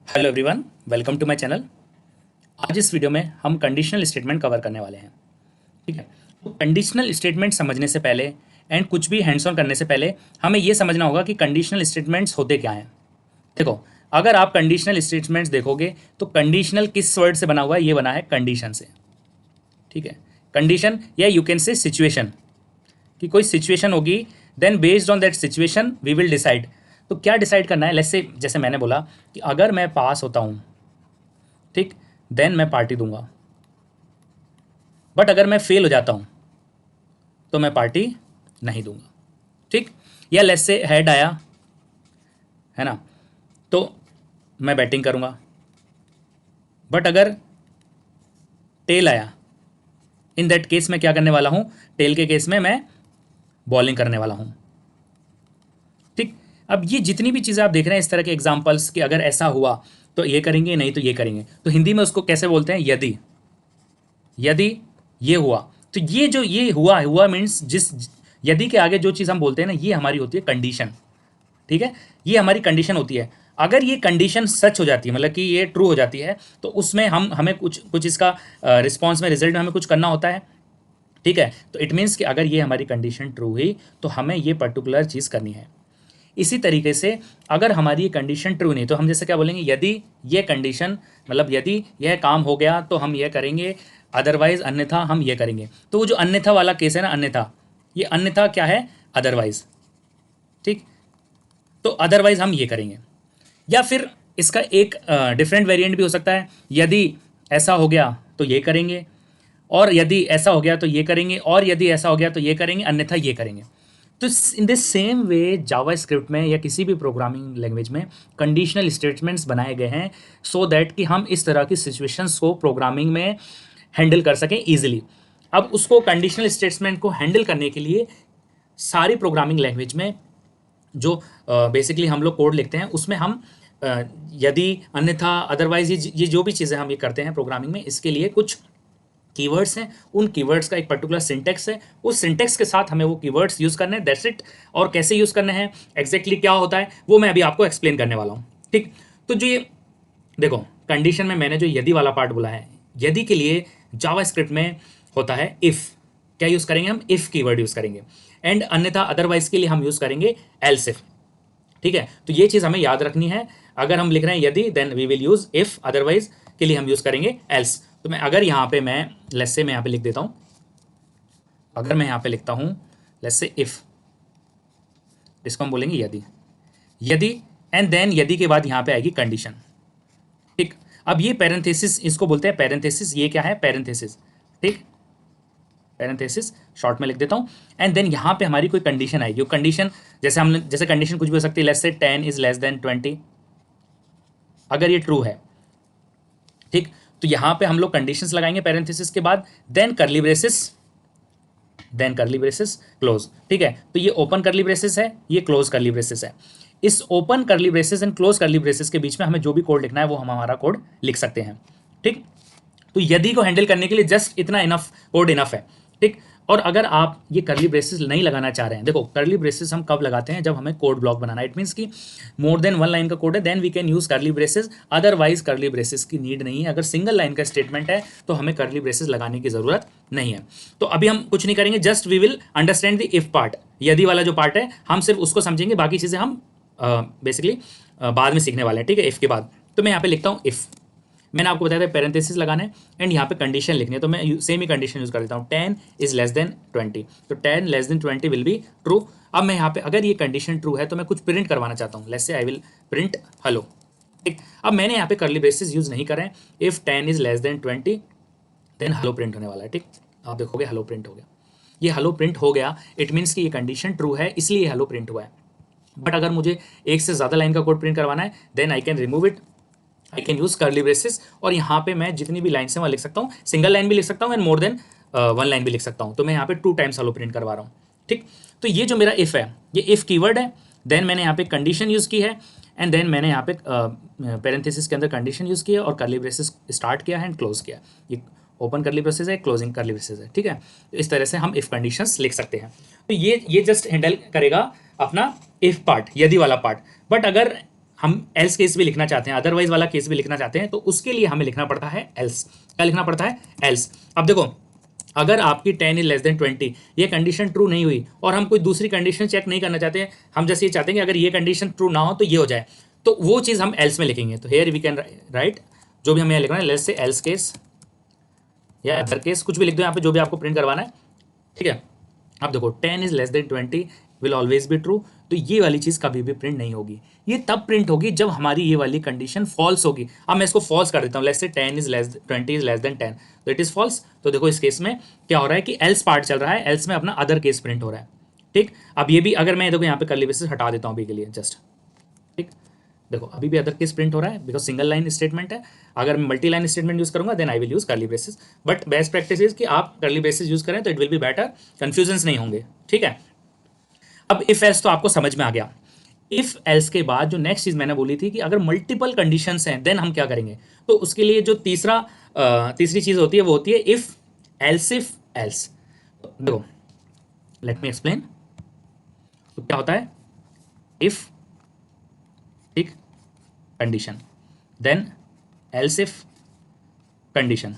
Hello everyone, welcome to my channel. आज इस video में हम कंडीशनल स्टेटमेंट कवर करने वाले हैं। ठीक है। तो कंडीशनल स्टेटमेंट समझने से पहले एंड कुछ भी हैंड्स ऑन करने से पहले हमें यह समझना होगा कि कंडीशनल स्टेटमेंट्स होते क्या हैं। देखो, अगर आप कंडीशनल स्टेटमेंट्स देखोगे तो कंडीशनल किस वर्ड से बना हुआ है? ये बना है कंडीशन से। ठीक है। कंडीशन या यू कैन से सिचुएशन, कि कोई सिचुएशन होगी, then based on that situation we will decide. तो क्या डिसाइड करना है? लेट्स से, जैसे मैंने बोला कि अगर मैं पास होता हूँ, ठीक, देन मैं पार्टी दूंगा, बट अगर मैं फेल हो जाता हूँ तो मैं पार्टी नहीं दूंगा। ठीक। या लेट्स से हेड आया, है ना, तो मैं बैटिंग करूंगा, बट अगर टेल आया, इन दैट केस मैं क्या करने वाला हूं? टेल के केस में मैं बॉलिंग करने वाला हूं। ठीक। अब ये जितनी भी चीज़ें आप देख रहे हैं इस तरह के एग्जाम्पल्स, कि अगर ऐसा हुआ तो ये करेंगे, नहीं तो ये करेंगे, तो हिंदी में उसको कैसे बोलते हैं? यदि। यदि ये हुआ, तो ये जो ये हुआ हुआ मीन्स, जिस यदि के आगे जो चीज़ हम बोलते हैं ना, ये हमारी होती है कंडीशन। ठीक है। ये हमारी कंडीशन होती है। अगर ये कंडीशन सच हो जाती है, मतलब कि ये ट्रू हो जाती है, तो उसमें हमें कुछ कुछ इसका रिस्पॉन्स में, रिजल्ट में हमें कुछ करना होता है। ठीक है। तो इट मीन्स कि अगर ये हमारी कंडीशन ट्रू हुई तो हमें ये पर्टिकुलर चीज़ करनी है। इसी तरीके से अगर हमारी ये कंडीशन ट्रू नहीं, तो हम जैसे क्या बोलेंगे? यदि ये कंडीशन, मतलब यदि यह काम हो गया तो हम ये करेंगे, अदरवाइज अन्यथा हम ये करेंगे। तो वो जो अन्यथा वाला केस है ना, अन्यथा, ये अन्यथा क्या है? अदरवाइज। ठीक। तो अदरवाइज हम ये करेंगे। या फिर इसका एक डिफरेंट वेरिएंट भी हो सकता है, यदि ऐसा हो गया तो ये करेंगे, और यदि ऐसा हो गया तो ये करेंगे, और यदि ऐसा हो गया तो ये करेंगे, अन्यथा ये करेंगे। तो in this same way Java script में या किसी भी प्रोग्रामिंग लैंग्वेज में कंडीशनल स्टेटमेंट्स बनाए गए हैं, सो दैट कि हम इस तरह की सिचुएशंस को प्रोग्रामिंग में हैंडल कर सकें ईजिली। अब उसको कंडीशनल स्टेटमेंट को हैंडल करने के लिए सारी प्रोग्रामिंग लैंग्वेज में जो बेसिकली हम लोग कोड लिखते हैं, उसमें हम यदि, अन्यथा, अदरवाइज, ये जो भी चीज़ें हम ये करते हैं प्रोग्रामिंग में, इसके लिए कुछ कीवर्ड्स हैं। उन कीवर्ड्स का एक पर्टिकुलर सिंटेक्स है, उस सिंटेक्स के साथ हमें वो कीवर्ड्स यूज़ करने हैं, दैट्स इट। और कैसे यूज़ करने हैं, एग्जैक्टली क्या होता है, वो मैं अभी आपको एक्सप्लेन करने वाला हूँ। ठीक। तो जो ये देखो, कंडीशन में मैंने जो यदि वाला पार्ट बोला है, यदि के लिए जावा स्क्रिप्ट में होता है इफ़। क्या यूज़ करेंगे हम? इफ़ कीवर्ड यूज़ करेंगे। एंड अन्यथा, अदरवाइज के लिए हम यूज़ करेंगे एल्स इफ। ठीक है। तो ये चीज़ हमें याद रखनी है। अगर हम लिख रहे हैं यदि, then we will use if, otherwise के लिए हम यूज़ करेंगे एल्स। तो मैं अगर यहाँ पे मैं लेट्स से मैं यहाँ पे लिख देता हूँ, अगर मैं यहाँ पे लिखता हूँ लेट्स से इफ़, इसको हम बोलेंगे यदि। यदि, एंड देन यदि के बाद यहाँ पे आएगी कंडीशन। ठीक। अब ये पैरेंथेसिस, इसको बोलते हैं पैरेंथेसिस। ये क्या है? पैरेंथेसिस। ठीक। पैरेंथेसिस शॉर्ट में लिख देता हूँ। एंड देन यहाँ पे हमारी कोई कंडीशन आएगी। वो कंडीशन, जैसे हमने, जैसे कंडीशन कुछ भी हो सकती है, let's say 10 is less than 20, अगर ये ट्रू है। ठीक। तो यहाँ पे हम लोग कंडीशंस लगाएंगे पैरेंथेसिस के बाद, then curly braces, then curly braces close. ठीक है। तो ये ओपन करली ब्रेसेस है, ये क्लोज करली ब्रेसेस है। इस ओपन करली ब्रेसेस एंड क्लोज करली ब्रेसेस के बीच में हमें जो भी कोड लिखना है वो हम हमारा कोड लिख सकते हैं। ठीक। तो यदि को हैंडल करने के लिए जस्ट इतना इनफ, कोड इनफ है। ठीक। और अगर आप ये करली ब्रेसेस नहीं लगाना चाह रहे हैं, देखो करली ब्रेसेस हम कब लगाते हैं? जब हमें कोड ब्लॉक बनाना है। इट मीन्स कि मोर देन वन लाइन का कोड है, then we can use curly braces, otherwise curly braces की नीड नहीं है। अगर सिंगल लाइन का स्टेटमेंट है तो हमें करली ब्रेसेस लगाने की जरूरत नहीं है। तो अभी हम कुछ नहीं करेंगे, just we will understand the if part. यदि वाला जो पार्ट है हम सिर्फ उसको समझेंगे, बाकी चीज़ें हम बेसिकली बाद में सीखने वाले हैं। ठीक है। इफ के बाद तो मैं यहाँ पे लिखता हूँ इफ। मैंने आपको बताया था पैरेंथेसिस लगाना है एंड यहाँ पे कंडीशन लिखनी है, तो मैं सेम ही कंडीशन यूज कर देता हूँ, 10 इज लेस देन 20। तो 10 less than 20 will be true. अब मैं यहाँ पे, अगर ये कंडीशन ट्रू है तो मैं कुछ प्रिंट करवाना चाहता हूँ, let's say I will print hello. ठीक। अब मैंने यहाँ पे करली ब्रेसेस यूज नहीं करें। If 10 is less than 20, then hello print होने वाला है। ठीक। आप देखोगे हेलो प्रिंट हो गया। ये हेलो प्रिंट हो गया, इट मीन्स कि ये कंडीशन ट्रू है, इसलिए ये हेलो प्रिंट हुआ है। बट अगर मुझे एक से ज़्यादा लाइन का कोड प्रिंट करवाना है, then I can remove it, I can use curly braces, और यहाँ पे मैं जितनी भी लाइन से वहाँ लिख सकता हूँ, सिंगल लाइन भी लिख सकता हूँ and more than one line भी लिख सकता हूँ। तो मैं यहाँ पे 2 टाइम्स हेलो प्रिंट करवा रहा हूँ। ठीक। तो ये जो मेरा इफ है, ये इफ कीवर्ड है, देन मैंने यहाँ पे कंडीशन यूज़ की है, एंड देन मैंने यहाँ पे पैरेंथेसिस के अंदर कंडीशन यूज़ किया और करली ब्रेसेस स्टार्ट किया है एंड क्लोज किया। ये ओपन करली ब्रेसेस है, क्लोजिंग करली ब्रेसेस है। ठीक है। तो इस तरह से हम इफ कंडीशंस लिख सकते हैं। तो ये जस्ट हैंडल करेगा अपना इफ पार्ट, यदि वाला पार्ट। बट अगर हम एल्स केस भी लिखना चाहते हैं, अदरवाइज वाला केस भी लिखना चाहते हैं, तो उसके लिए हमें लिखना पड़ता है एल्स। क्या लिखना पड़ता है? एल्स। अब देखो, अगर आपकी 10 इज लेस देन 20 ये कंडीशन ट्रू नहीं हुई और हम कोई दूसरी कंडीशन चेक नहीं करना चाहते हैं, हम जैसे ये चाहते हैं कि अगर ये कंडीशन ट्रू ना हो तो ये हो जाए, तो वो चीज़ हम एल्स में लिखेंगे। तो हेयर वी कैन राइट, जो भी हमें यहाँ लिखना है, लेट्स से एल्स केस या अदर केस, कुछ भी लिख दो यहाँ पे, जो भी आपको प्रिंट करवाना है, ठीक है। अब देखो 10 is less than 20 will always be true, तो ये वाली चीज़ कभी भी प्रिंट नहीं होगी। ये तब प्रिंट होगी जब हमारी ये वाली कंडीशन फॉल्स होगी। अब मैं इसको फॉल्स कर देता हूँ, let's say 10 is less 20 is less then 10, तो इट इज़ फॉल्स। तो देखो इस केस में क्या हो रहा है कि एल्स पार्ट चल रहा है, एल्स में अपना अदर केस प्रिंट हो रहा है, ठीक। अब ये भी अगर मैं देखो यहाँ पे कर्ली ब्रेसेस हटा देता हूँ अभी के लिए जस्ट, ठीक। देखो अभी भी अदर केस प्रिंट हो रहा है बिकॉज सिंगल लाइन स्टेटमेंट है। अगर मैं मल्टी लाइन स्टेटमेंट यूज करूंगा then I will use curly braces, but best practice is कि आप कर्ली ब्रेसेस यूज करें तो it will be better, confusions नहीं होंगे, ठीक है। अब इफ एल्स तो आपको समझ में आ गया। इफ एल्स के बाद जो नेक्स्ट चीज मैंने बोली थी कि अगर मल्टीपल कंडीशंस हैं देन हम क्या करेंगे, तो उसके लिए जो तीसरी चीज होती है वो होती है इफ एल्स। देखो लेट मी एक्सप्लेन। तो क्या होता है? इफ, ठीक, condition, then else if condition.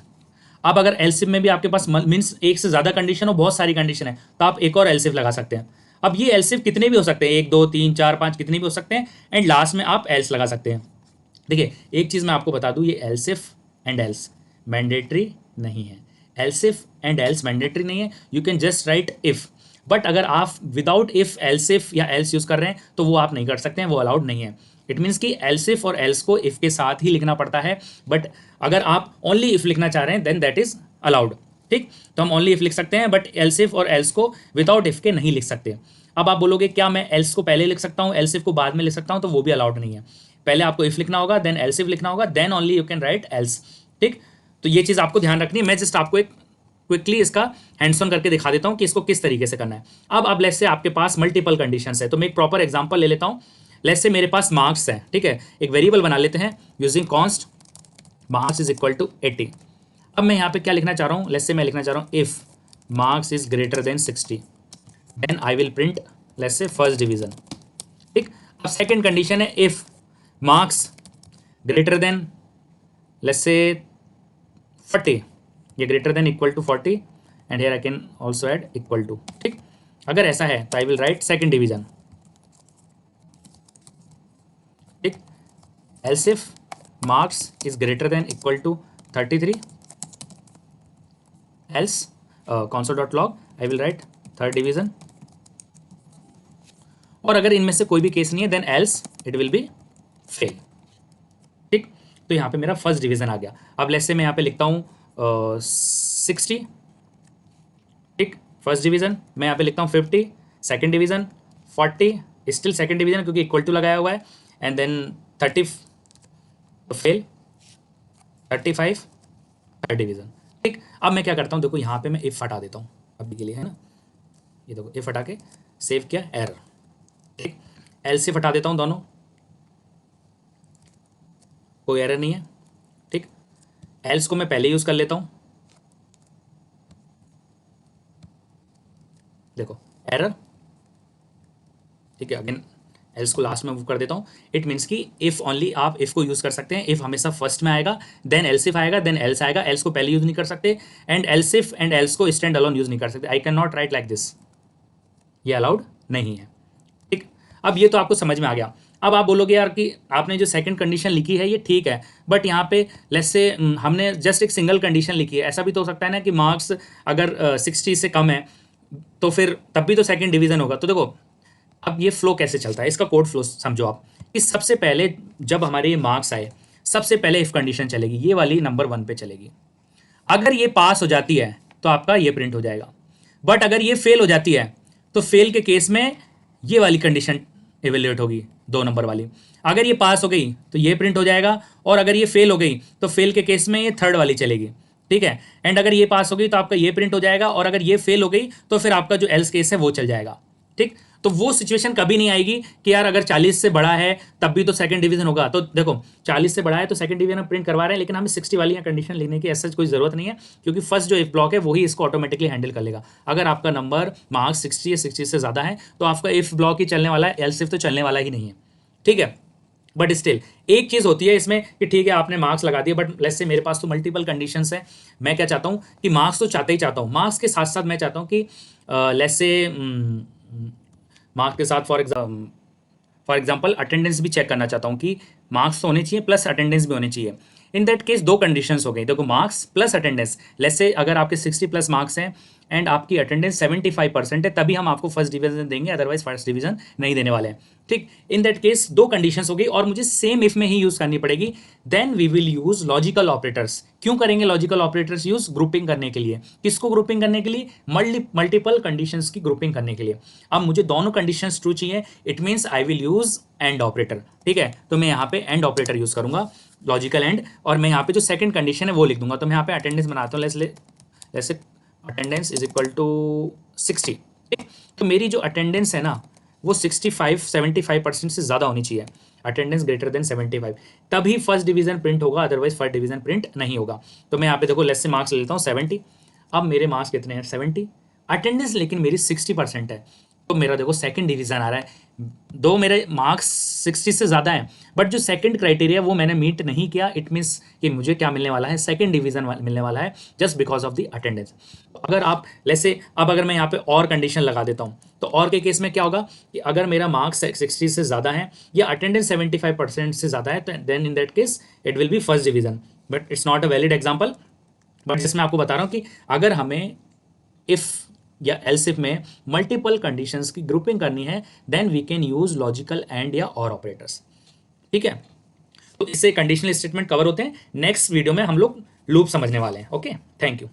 अब अगर एल्स इफ में भी आपके पास मीन्स एक से ज़्यादा कंडीशन हो, बहुत सारी कंडीशन है, तो आप एक और एल्स इफ लगा सकते हैं। अब ये एल्स इफ कितने भी हो सकते हैं, 1 2 3 4 5 कितने भी हो सकते हैं, एंड लास्ट में आप एल्स लगा सकते हैं। देखिए एक चीज़ मैं आपको बता दूं, ये else if and else mandatory नहीं है। Else if and else mandatory नहीं है, you can just right if, but अगर आप विदाउट इफ एल्स इफ या एल्स यूज कर रहे हैं तो वो आप नहीं कर सकते हैं, वो अलाउड नहीं है। इट मीन्स कि एल्स इफ और एल्स को इफ के साथ ही लिखना पड़ता है, बट अगर आप ओनली इफ लिखना चाह रहे हैं देन दैट इज अलाउड, ठीक। तो हम ओनली इफ लिख सकते हैं, बट एल्स इफ और एल्स को विदाउट इफ के नहीं लिख सकते। अब आप बोलोगे क्या मैं एल्स को पहले लिख सकता हूँ, एल्स इफ को बाद में लिख सकता हूँ, तो वो भी अलाउड नहीं है। पहले आपको इफ लिखना होगा, देन एल्स इफ लिखना होगा, then only you can write else, ठीक। तो ये चीज़ आपको ध्यान रखनी है। मैं जस्ट आपको एक क्विकली इसका हैंड्स ऑन करके दिखा देता हूँ कि इसको किस तरीके से करना है। अब लेट्स से आपके पास मल्टीपल कंडीशंस है, तो मैं एक प्रॉपर एग्जांपल ले लेता हूँ। लेट्स से मेरे पास मार्क्स है, ठीक है, एक वेरिएबल बना लेते हैं using const marks is equal to 80। अब मैं यहाँ पे क्या लिखना चाह रहा हूँ, लेट्स से मैं लिखना चाह रहा हूँ if marks is greater than 60 then I will print let's say first division, ठीक। अब सेकेंड कंडीशन है if marks greater than let's say 40, ये greater than equal to 40 and here I can also add equal to, ठीक। अगर ऐसा है तो I will write second division, ठीक। Else if marks is greater than equal to 33 else console dot log I will right third division, और अगर इनमें से कोई भी केस नहीं है then else it will be fail, ठीक। तो यहाँ पे मेरा फर्स्ट डिवीजन आ गया। अब लेट्स से मैं यहाँ पे लिखता हूँ 60, ठीक, फर्स्ट डिवीजन। मैं यहाँ पे लिखता हूँ 50 second division, 40 still second division क्योंकि इक्वल टू लगाया हुआ है, एंड देन 30 तो फेल, 35 थर्ड डिवीजन, ठीक। अब मैं क्या करता हूँ, देखो यहाँ पे मैं इफ हटा देता हूँ अभी के लिए, है ना, ये देखो इफ हटा के सेव किया, एरर, ठीक। एल्स इफ हटा देता हूँ दोनों, कोई एरर नहीं है, ठीक। एल्स को मैं पहले यूज कर लेता हूँ, देखो एरर, ठीक है। अगेन एल्स को लास्ट में मूव कर देता हूँ। इट मीन्स कि इफ ओनली आप इफ को यूज कर सकते हैं, इफ हमेशा फर्स्ट में आएगा, देन एल्स इफ आएगा, देन एल्स आएगा। एल्स को पहले यूज नहीं कर सकते, and else if and else को स्टैंड अलोन यूज नहीं कर सकते। I can not right like this, ये अलाउड नहीं है, ठीक। अब ये तो आपको समझ में आ गया। अब आप बोलोगे यार कि आपने जो सेकंड कंडीशन लिखी है ये ठीक है, बट यहाँ पे लेट्स से हमने जस्ट एक सिंगल कंडीशन लिखी है। ऐसा भी तो हो सकता है ना कि मार्क्स अगर 60 से कम है तो फिर तब भी तो सेकंड डिवीजन होगा। तो देखो अब ये फ्लो कैसे चलता है, इसका कोड फ्लो समझो आप कि सबसे पहले जब हमारे ये मार्क्स आए, सबसे पहले इफ कंडीशन चलेगी, ये वाली नंबर 1 पे चलेगी। अगर ये पास हो जाती है तो आपका ये प्रिंट हो जाएगा, बट अगर ये फेल हो जाती है तो फेल के केस में ये वाली कंडीशन इवेल्युएट होगी, 2 नंबर वाली। अगर ये पास हो गई तो ये प्रिंट हो जाएगा, और अगर ये फेल हो गई तो फेल के केस में ये थर्ड वाली चलेगी, ठीक है। एंड अगर ये पास हो गई तो आपका ये प्रिंट हो जाएगा, और अगर ये फेल हो गई तो फिर आपका जो एल्स केस है वो चल जाएगा, ठीक। तो वो सिचुएशन कभी नहीं आएगी कि यार अगर 40 से बड़ा है तब भी तो सेकंड डिवीजन होगा। तो देखो 40 से बड़ा है तो सेकंड डिवीजन हम प्रिंट करवा रहे हैं, लेकिन हमें 60 वाली कंडीशन लिखने की ऐसा कोई जरूरत नहीं है, क्योंकि फर्स्ट जो इफ ब्लॉक है वही इसको ऑटोमेटिकली हैंडल कर लेगा। अगर आपका नंबर मार्क्स 60 या 60 से ज़्यादा है तो आपका इफ ब्लॉक ही चलने वाला है, एल्स इफ तो चलने वाला ही नहीं है, ठीक है। बट स्टिल एक चीज़ होती है इसमें कि ठीक है आपने मार्क्स लगा दिए, बट लेट्स से मेरे पास तो मल्टीपल कंडीशंस है। मैं क्या चाहता हूँ कि मार्क्स तो चाहते ही चाहता हूँ, मार्क्स के साथ साथ मैं चाहता हूँ कि लेट्स से मार्क्स के साथ फॉर एग्जाम्पल अटेंडेंस भी चेक करना चाहता हूँ कि मार्क्स तो होने चाहिए प्लस अटेंडेंस भी होने चाहिए। इन दैट केस दो कंडीशंस हो गई, देखो marks plus attendance. Let's say अगर आपके 60 प्लस मार्क्स हैं एंड आपकी अटेंडेंस 75% है, तभी हम आपको फर्स्ट डिवीजन देंगे, अदरवाइज फर्स्ट डिवीजन नहीं देने वाले हैं। ठीक, इन दैट केस दो कंडीशंस हो गई और मुझे सेम इफ में ही यूज करनी पड़ेगी। Then we will use logical operators. क्यों करेंगे लॉजिकल ऑपरेटर्स यूज? ग्रुपिंग करने के लिए। किसको ग्रुपिंग करने के लिए? मल्टीपल कंडीशंस की ग्रुपिंग करने के लिए। अब मुझे दोनों कंडीशंस ट्रू चाहिए, it means I will use and operator. ठीक है, तो मैं यहाँ पे एंड ऑपरेटर यूज करूंगा, लॉजिकल एंड, और मैं यहाँ पे जो सेकंड कंडीशन है वो लिख दूंगा। तो मैं यहाँ पे अटेंडेंस बनाता हूँ, जैसे अटेंडेंस इज इक्वल टू 60। ठीक, तो मेरी जो अटेंडेंस है ना वो 75% से ज़्यादा होनी चाहिए, अटेंडेंस ग्रेटर देन 75, तभी फर्स्ट डिवीजन प्रिंट होगा, अदरवाइज फर्स्ट डिवीजन प्रिंट नहीं होगा। तो मैं यहाँ पे देखो लेट्स से मार्क्स ले लेता हूँ 70। अब मेरे मार्क्स कितने हैं? 70। अटेंडेंस लेकिन मेरी 60% है, तो मेरा देखो सेकंड डिवीजन आ रहा है। दो मेरे मार्क्स 60 से ज़्यादा हैं, बट जो सेकंड क्राइटेरिया वो मैंने मीट नहीं किया, इट मीन्स कि मुझे क्या मिलने वाला है? सेकंड डिवीजन मिलने वाला है, just because of the attendance. अगर आप लेसे अब अगर मैं यहाँ पे और कंडीशन लगा देता हूँ, तो और के केस में क्या होगा कि अगर मेरा मार्क्स 60 से ज़्यादा है या अटेंडेंस 75% से ज़्यादा है, तो then in that case it will be first division. But it's not a valid example, but जिसमें आपको बता रहा हूँ कि अगर हमें इफ़ या एल्स इफ में मल्टीपल कंडीशंस की ग्रुपिंग करनी है, then we can use logical and या और ऑपरेटर्स। ठीक है, तो इससे कंडीशनल स्टेटमेंट कवर होते हैं। नेक्स्ट वीडियो में हम लोग लूप समझने वाले हैं। Okay, thank you.